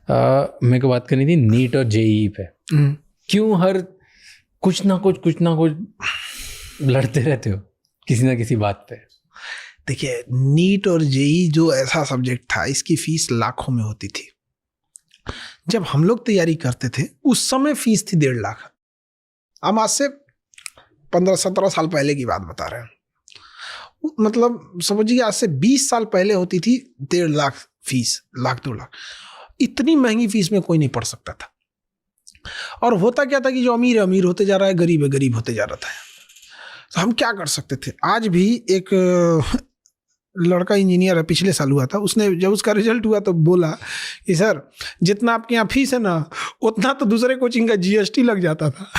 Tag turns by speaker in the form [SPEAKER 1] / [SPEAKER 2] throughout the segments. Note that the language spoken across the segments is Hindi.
[SPEAKER 1] मेरे को बात करनी थी नीट और जेईई पे। क्यों हर कुछ ना कुछ लड़ते रहते हो किसी ना किसी बात पे?
[SPEAKER 2] देखिए, नीट और जेईई जो ऐसा सब्जेक्ट था, इसकी फीस लाखों में होती थी। जब हम लोग तैयारी करते थे उस समय फीस थी 1.5 लाख। हम आज से 15-17 साल पहले की बात बता रहे हैं। मतलब समझिए आज से 20 साल पहले होती थी 1.5 लाख फीस, 1 लाख 2 लाख। इतनी महंगी फीस में कोई नहीं पढ़ सकता था। और होता क्या था कि जो अमीर है अमीर होते जा रहा है, गरीब है गरीब होते जा रहा था। तो हम क्या कर सकते थे? आज भी एक लड़का इंजीनियर है, पिछले साल हुआ था, उसने जब उसका रिजल्ट हुआ तो बोला कि सर जितना आपके यहाँ फीस है ना उतना तो दूसरे कोचिंग का जीएसटी लग जाता था।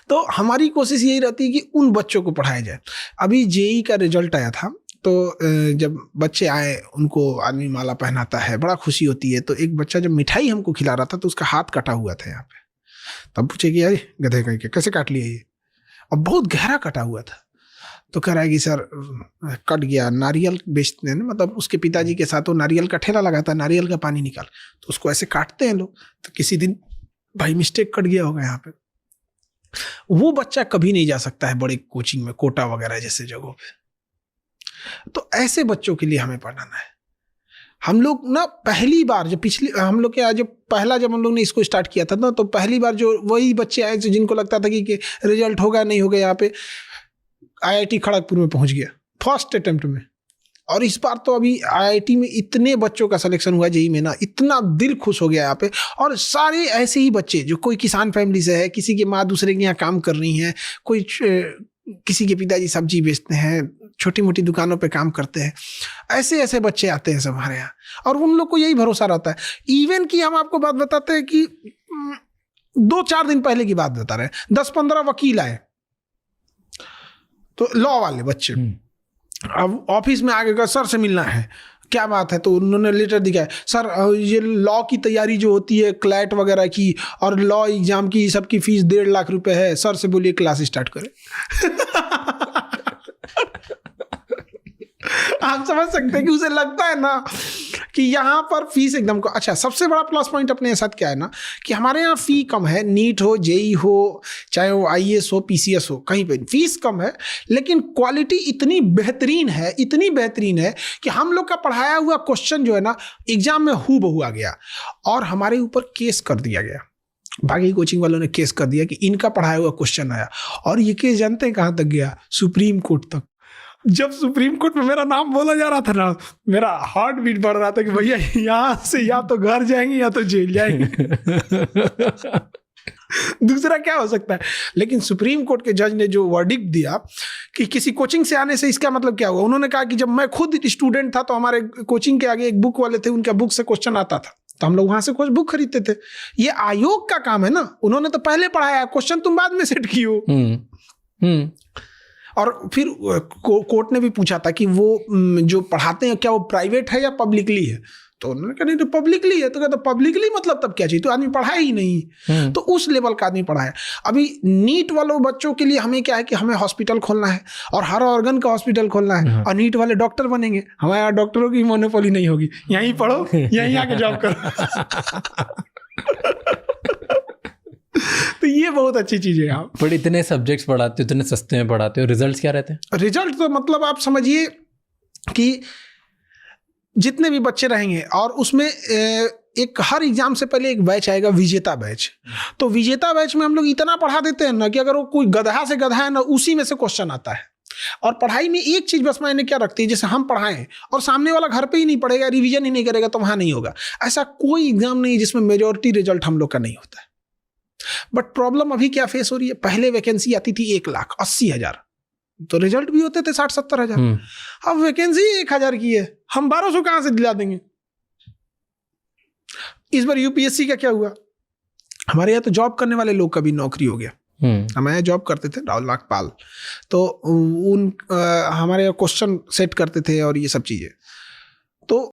[SPEAKER 2] तो हमारी कोशिश यही रहती है कि उन बच्चों को पढ़ाया जाए। अभी जेईई का रिजल्ट आया था तो जब बच्चे आए उनको आदमी माला पहनाता है, बड़ा खुशी होती है। तो एक बच्चा जब मिठाई हमको खिला रहा था तो उसका हाथ कटा हुआ था यहाँ पे। तब पूछे कि अरे गधे का कैसे काट लिया ये? और बहुत गहरा कटा हुआ था। तो कह रहा है कि सर कट गया, नारियल बेचते हैं ना, मतलब उसके पिताजी के साथ वो नारियल का ठेला लगाता है, नारियल का पानी निकाल, तो उसको ऐसे काटते हैं लोग। तो किसी दिन भाई मिस्टेक कट गया होगा यहाँ पे। वो बच्चा कभी नहीं जा सकता है बड़े कोचिंग में, कोटा वगैरह जैसे जगहों पे। तो ऐसे बच्चों के लिए हमें पढ़ाना है। हम लोग ना पहली बार जब हम लोग के जब हम लोग ने इसको स्टार्ट किया था ना, तो पहली बार जो वही बच्चे आए जिनको लगता था कि रिजल्ट होगा नहीं होगा, यहाँ पे आईआईटी खड़गपुर में पहुंच गया फर्स्ट अटेम्प्ट में। और इस बार तो अभी आईआईटी में इतने बच्चों का सिलेक्शन हुआ जेईई में ना, इतना दिल खुश हो गया यहाँ पे। और सारे ऐसे ही बच्चे जो कोई किसान फैमिली से है, किसी की माँ दूसरे के यहाँ काम कर रही हैं, कोई किसी के पिताजी सब्जी बेचते हैं, छोटी मोटी दुकानों पे काम करते हैं, ऐसे ऐसे बच्चे आते हैं सब हमारे यहाँ। और उन लोग को यही भरोसा रहता है। इवन कि हम आपको बात बताते हैं कि 2-4 दिन पहले की बात बता रहे हैं, 10-15 वकील आए, तो लॉ वाले बच्चे। अब ऑफिस में आगे का सर से मिलना है, क्या बात है? तो उन्होंने लेटर दिखाया, सर ये लॉ की तैयारी जो होती है क्लैट वगैरह की और लॉ एग्जाम की, सबकी फीस 1.5 लाख रुपए है, सर से बोलिए क्लास स्टार्ट करें। आप समझ सकते हैं कि उसे लगता है ना कि यहाँ पर फीस एकदम अच्छा। सबसे बड़ा प्लस पॉइंट अपने साथ क्या है ना कि हमारे यहाँ फी कम है। नीट हो, जेईई हो, चाहे वो आईएएस हो, पीसीएस हो, कहीं पे फीस कम है, लेकिन क्वालिटी इतनी बेहतरीन है कि हम लोग का पढ़ाया हुआ क्वेश्चन जो है ना एग्जाम में हूबहू आ गया। और हमारे ऊपर केस कर दिया गया, बाकी कोचिंग वालों ने केस कर दिया कि इनका पढ़ाया हुआ क्वेश्चन आया। और ये केस जानते हैं कहाँ तक गया? सुप्रीम कोर्ट तक। जब सुप्रीम कोर्ट में मेरा नाम बोला जा रहा था ना, मेरा हार्ट बीट बढ़ रहा था कि भैया यहाँ से या तो घर जाएंगे या तो जेल जाएंगे। दूसरा क्या हो सकता है? लेकिन सुप्रीम कोर्ट के जज ने जो वर्डिक्ट दिया कि किसी कोचिंग से आने से इसका मतलब क्या हुआ, उन्होंने कहा कि जब मैं खुद स्टूडेंट था तो हमारे कोचिंग के आगे एक बुक वाले थे, उनका बुक से क्वेश्चन आता था तो हम लोग वहां से कुछ बुक खरीदते थे। ये आयोग का काम है ना, उन्होंने तो पहले पढ़ाया, क्वेश्चन तुम बाद में सेट कियो। और फिर कोर्ट ने भी पूछा था कि वो जो पढ़ाते हैं क्या वो प्राइवेट है या पब्लिकली है? तो उन्होंने कहा नहीं तो पब्लिकली है। तो कहता पब्लिकली मतलब तब क्या चाहिए? तो आदमी पढ़ा ही नहीं। तो उस लेवल का आदमी पढ़ा है। अभी नीट वालों बच्चों के लिए हमें क्या है कि हमें हॉस्पिटल खोलना है और हर ऑर्गन का हॉस्पिटल खोलना है, और नीट वाले डॉक्टर बनेंगे। हमारे यहाँ डॉक्टरों की मोनोपोली नहीं होगी, यहीं पढ़ो यहीं आके जॉब करो। तो ये बहुत अच्छी चीज है। आप
[SPEAKER 1] बट इतने सब्जेक्ट्स पढ़ाते हो, इतने सस्ते में पढ़ाते हो, रिजल्ट्स क्या रहते हैं?
[SPEAKER 2] रिजल्ट तो मतलब आप समझिए कि जितने भी बच्चे रहेंगे और उसमें एक हर एग्जाम से पहले एक बैच आएगा, विजेता बैच। तो विजेता बैच में हम लोग इतना पढ़ा देते हैं ना कि अगर वो कोई गधा से गधा है ना, उसी में से क्वेश्चन आता है। और पढ़ाई में एक चीज बस मैंने क्या रखती है, जैसे हम पढ़ाएं और सामने वाला घर पे ही नहीं पढ़ेगा, रिवीजन ही नहीं करेगा, तो वहां नहीं होगा। ऐसा कोई एग्जाम नहीं जिसमें मेजोरिटी रिजल्ट हम लोग का नहीं होता है। बट प्रॉब्लम अभी क्या फेस हो रही है? पहले वैकेंसी आती थी 1,80,000, तो रिजल्ट भी होते थे 60-70 हजार। अब वैकेंसी 1,000 की है, हम 1200 कहां से दिला देंगे? इस बार यूपीएससी का क्या हुआ? हमारे यहाँ तो जॉब करने वाले लोग का भी नौकरी हो गया। हमारे यहाँ जॉब करते थे राहुल नागपाल, तो हमारे यहाँ क्वेश्चन सेट करते थे और ये सब चीजें। तो